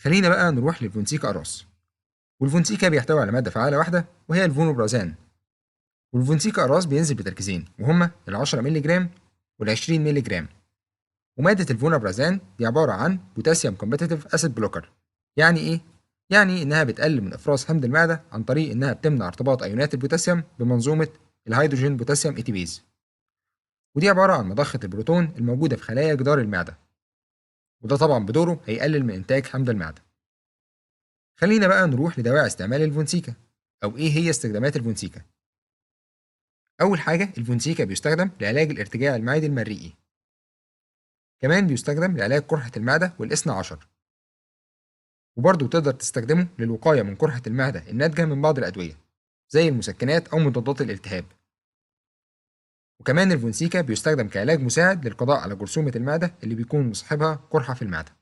خلينا بقى نروح للفونسيكا أراس. والفونسيكا بيحتوي على مادة فعالة واحدة وهي الفونوبرازان. والفونسيكا أراس بينزل بتركيزين وهما ال10 مللي جرام وال20 مللي جرام. ومادة الفونوبرازان دي عبارة عن بوتاسيوم كومبيتيتيف أسيد بلوكر. يعني إيه؟ يعني إنها بتقلل من إفراز حمض المعدة عن طريق إنها بتمنع ارتباط أيونات البوتاسيوم بمنظومة الهيدروجين بوتاسيوم إيتيبيز. ودي عبارة عن مضخة البروتون الموجودة في خلايا جدار المعدة، وده طبعا بدوره هيقلل من إنتاج حمض المعدة. خلينا بقى نروح لدواعي استعمال الفونسيكا، أو إيه هي استخدامات الفونسيكا. أول حاجة، الفونسيكا بيستخدم لعلاج الارتجاع المعدي المريئي. كمان بيستخدم لعلاج قرحة المعدة والإثنى عشر. وبرضه تقدر تستخدمه للوقاية من قرحة المعدة الناتجة من بعض الأدوية زي المسكنات أو مضادات الالتهاب. وكمان الفونسيكا بيستخدم كعلاج مساعد للقضاء على جرثومة المعدة اللي بيكون مصاحبها قرحة في المعدة.